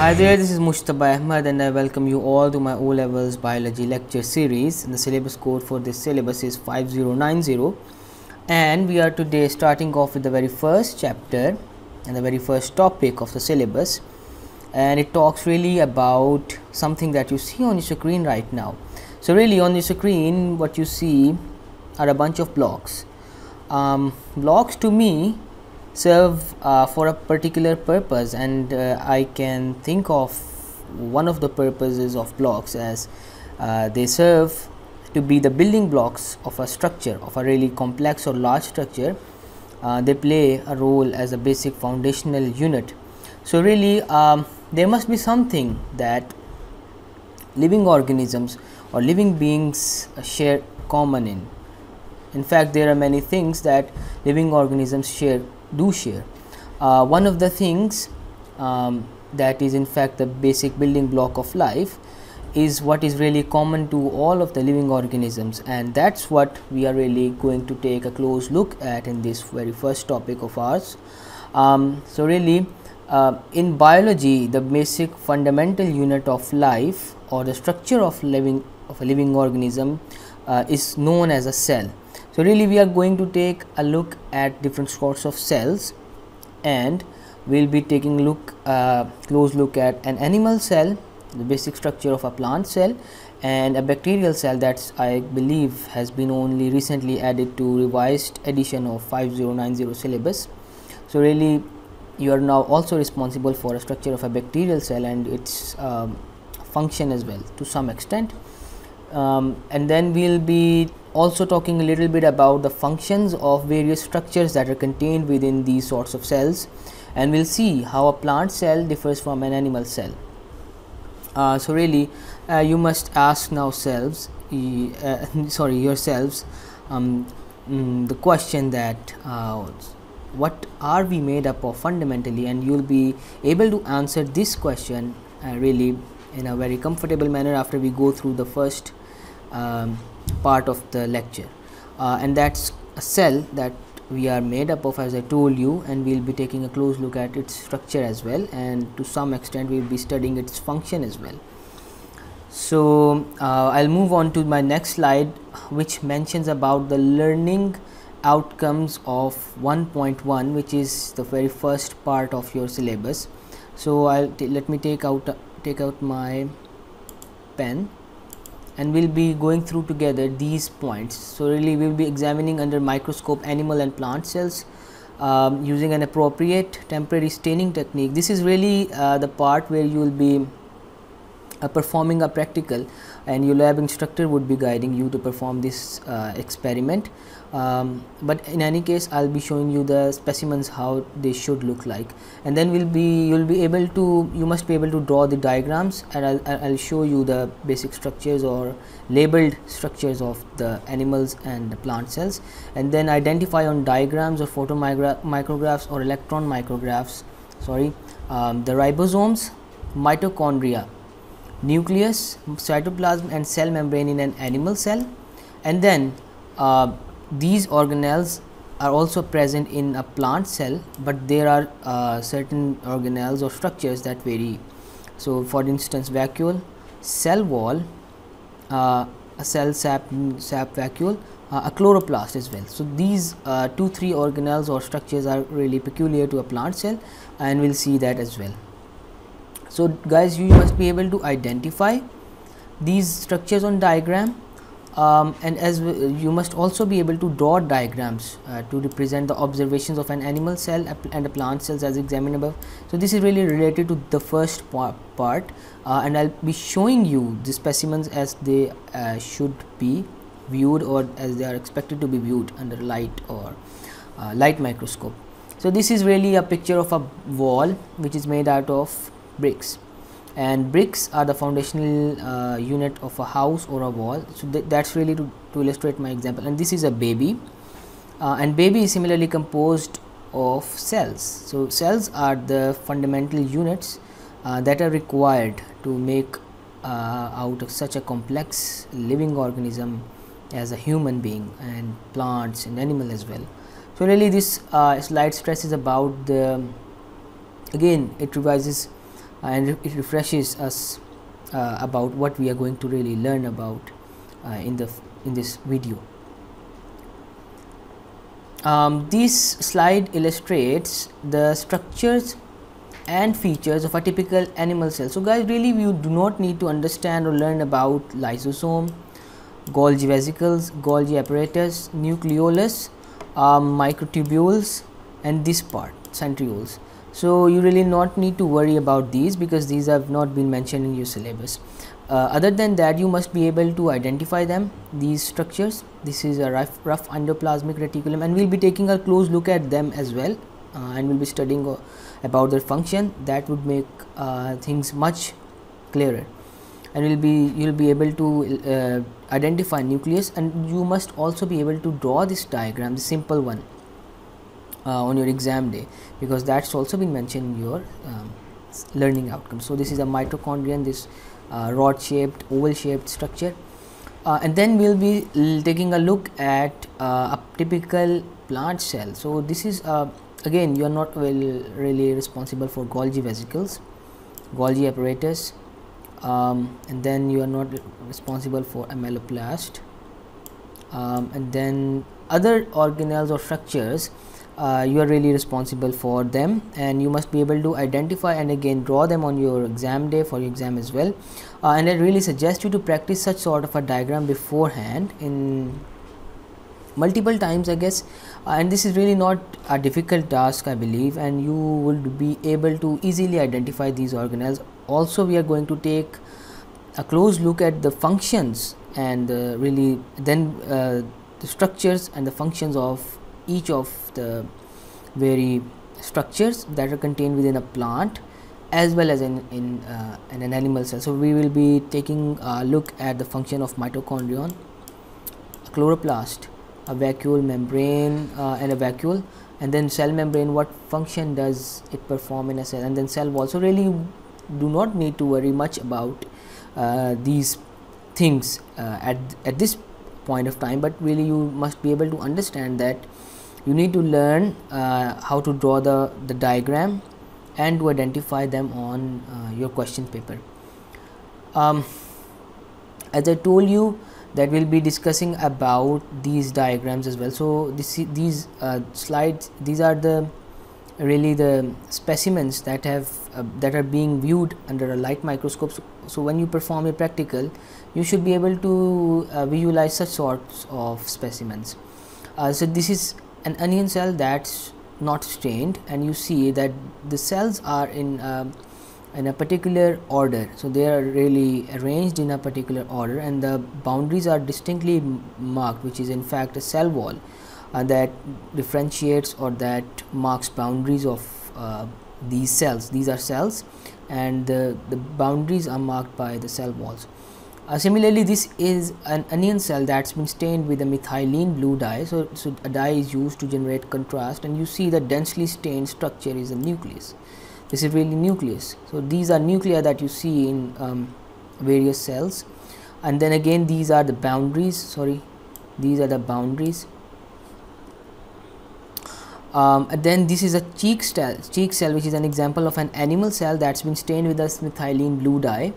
Hi there, this is Mushtaba Ahmad and I welcome you all to my O-Levels Biology lecture series. And the syllabus code for this syllabus is 5090, and we are today starting off with the very first chapter and the very first topic of the syllabus, and it talks really about something that you see on your screen right now. So really on your screen what you see are a bunch of blocks. Blocks to me serve for a particular purpose, and I can think of one of the purposes of blocks as they serve to be the building blocks of a structure, of a really complex or large structure. They play a role as a basic foundational unit. So really there must be something that living organisms or living beings share common in. In fact, there are many things that living organisms share. One of the things that is in fact the basic building block of life is what is really common to all of the living organisms, and that's what we are really going to take a close look at in this very first topic of ours. So really in biology, the basic fundamental unit of life or the structure of a living organism is known as a cell. So really we are going to take a look at different sorts of cells, and we will be taking close look at an animal cell, the basic structure of a plant cell, and a bacterial cell that I believe has been only recently added to revised edition of 5090 syllabus. So really you are now also responsible for a structure of a bacterial cell and its function as well to some extent, and then we will be also talking a little bit about the functions of various structures that are contained within these sorts of cells, and we will see how a plant cell differs from an animal cell. So really you must ask now yourselves the question that what are we made up of fundamentally, and you will be able to answer this question really in a very comfortable manner after we go through the first part of the lecture, and that's a cell that we are made up of, as I told you, and we will be taking a close look at its structure as well, and to some extent we will be studying its function as well. So I'll move on to my next slide, which mentions about the learning outcomes of 1.1, which is the very first part of your syllabus. So let me take out my pen, and we will be going through together these points. So really we will be examining under microscope animal and plant cells using an appropriate temporary staining technique. This is really the part where you will be performing a practical, and your lab instructor would be guiding you to perform this experiment, but in any case I will be showing you the specimens how they should look like, and then you must be able to draw the diagrams, and I'll show you the basic structures or labeled structures of the animals and the plant cells, and then identify on diagrams or photo micrographs or electron micrographs the ribosomes, mitochondria, nucleus, cytoplasm and cell membrane in an animal cell, and then these organelles are also present in a plant cell, but there are certain organelles or structures that vary. So for instance, vacuole, cell wall, a cell sap vacuole, a chloroplast as well. So these 2-3 organelles or structures are really peculiar to a plant cell, and we will see that as well. So guys, you must be able to identify these structures on diagram, and you must also be able to draw diagrams to represent the observations of an animal cell and a plant cells as examined above. So this is really related to the first part, and I'll be showing you the specimens as they should be viewed, or as they are expected to be viewed under light or light microscope. So this is really a picture of a wall which is made out of bricks, and bricks are the foundational unit of a house or a wall. So that's really to illustrate my example, and this is a baby, and baby is similarly composed of cells. So cells are the fundamental units that are required to make out of such a complex living organism as a human being, and plants and animal as well. So really this slide stresses about the, again it revises and it refreshes us about what we are going to really learn about in this video. This slide illustrates the structures and features of a typical animal cell. So guys, really you do not need to understand or learn about lysosome, Golgi vesicles, Golgi apparatus, nucleolus, microtubules, and this part, centrioles. So you really not need to worry about these because these have not been mentioned in your syllabus. Other than that, you must be able to identify them, these structures. This is a rough endoplasmic reticulum, and we'll be taking a close look at them as well, and we'll be studying about their function. That would make things much clearer, and you'll be able to identify nucleus, and you must also be able to draw this diagram, the simple one, on your exam day, because that's also been mentioned in your learning outcomes. So this is a mitochondrion, this rod shaped, oval shaped structure, and then we'll be taking a look at a typical plant cell. So this is again, you are not really responsible for Golgi vesicles, Golgi apparatus, and then you are not responsible for ameloplast, and then other organelles or structures, you are really responsible for them, and you must be able to identify and again draw them on your exam day, for your exam as well. And I really suggest you to practice such sort of a diagram beforehand in multiple times, I guess, and this is really not a difficult task, I believe, and you would be able to easily identify these organelles. Also, we are going to take a close look at the functions and really then the structures and the functions of each of the very structures that are contained within a plant as well as in an animal cell. So we will be taking a look at the function of mitochondrion, chloroplast, a vacuole, membrane, and a vacuole, and then cell membrane, what function does it perform in a cell, and then cell wall. So really you do not need to worry much about these things at this point of time, but really you must be able to understand that you need to learn how to draw the diagram and to identify them on your question paper. As I told you that we'll be discussing about these diagrams as well. So these slides, these are the really the specimens that have that are being viewed under a light microscope. So when you perform a practical, you should be able to visualize such sorts of specimens. So this is an onion cell that's not stained, and you see that the cells are in a particular order. So they are really arranged in a particular order, and the boundaries are distinctly marked, which is in fact a cell wall that differentiates or that marks boundaries of these cells. These are cells, and the boundaries are marked by the cell walls. Similarly, this is an onion cell that's been stained with a methylene blue dye. So a dye is used to generate contrast, and you see the densely stained structure is a nucleus. This is really nucleus. So these are nuclei that you see in various cells, and then again these are the boundaries. These are the boundaries. And then this is a cheek cell, which is an example of an animal cell that's been stained with a methylene blue dye.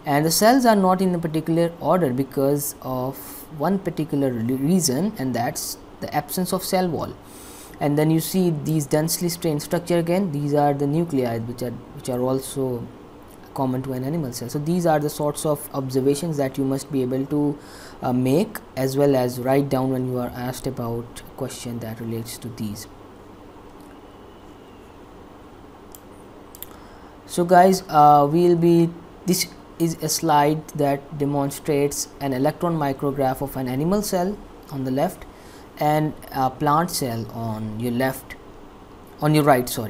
And the cells are not in a particular order because of one particular reason, and that's the absence of cell wall. And then you see these densely stained structure again. These are the nuclei which are also common to an animal cell. So these are the sorts of observations that you must be able to make as well as write down when you are asked about a question that relates to these. So guys, this is a slide that demonstrates an electron micrograph of an animal cell on the left and a plant cell on your right. So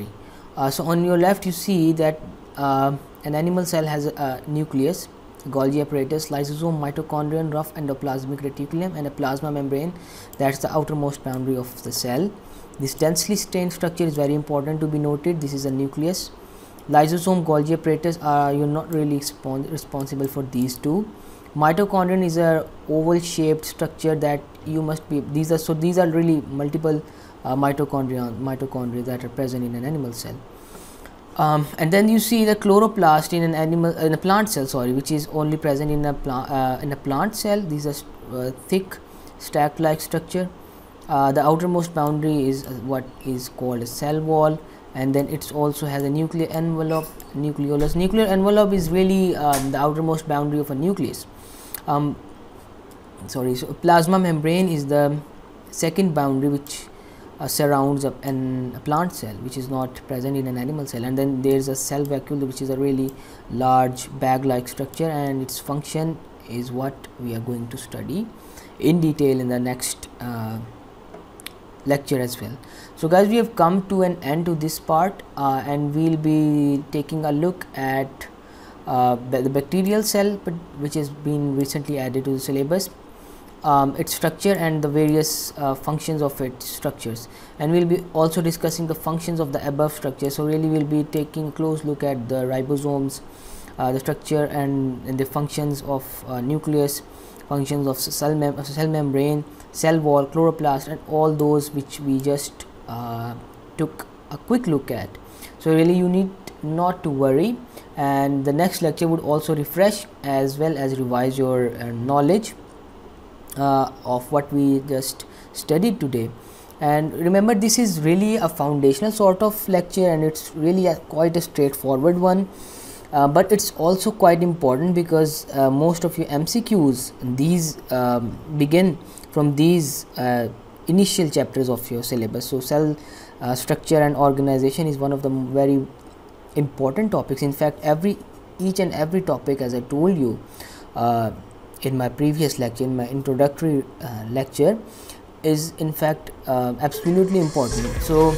on your left you see that an animal cell has a nucleus, Golgi apparatus, lysosome, mitochondrion, rough endoplasmic reticulum, and a plasma membrane. That's the outermost boundary of the cell. This densely stained structure is very important to be noted. This is a nucleus. Lysosome, Golgi apparatus, you're not really responsible for these two. Mitochondrion is a oval shaped structure that you must be, these are really multiple mitochondria that are present in an animal cell. And then you see the chloroplast in a plant cell, which is only present in a plant cell. These are thick stack like structure. The outermost boundary is what is called a cell wall, and then it also has a nuclear envelope, nucleolus. Nuclear envelope is really the outermost boundary of a nucleus. So plasma membrane is the second boundary which surrounds a plant cell, which is not present in an animal cell. And then there is a cell vacuole, which is a really large bag like structure, and its function is what we are going to study in detail in the next lecture as well. So guys, we have come to an end to this part, and we'll be taking a look at the bacterial cell, which has been recently added to the syllabus, its structure and the various functions of its structures, and we'll be also discussing the functions of the above structure. So really we'll be taking a close look at the ribosomes, the structure and the functions of nucleus, functions of cell membrane, cell wall, chloroplast, and all those which we just took a quick look at. So really you need not to worry, and the next lecture would also refresh as well as revise your knowledge of what we just studied today. And remember, this is really a foundational sort of lecture, and it's really quite a straightforward one, but it's also quite important because most of your MCQs, these begin from these initial chapters of your syllabus. So cell structure and organization is one of the very important topics. In fact, each and every topic, as I told you in my previous lecture, in my introductory lecture, is in fact absolutely important. So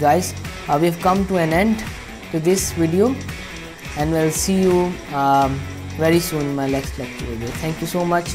guys, we have come to an end to this video, and we'll see you very soon in my next lecture video. Thank you so much.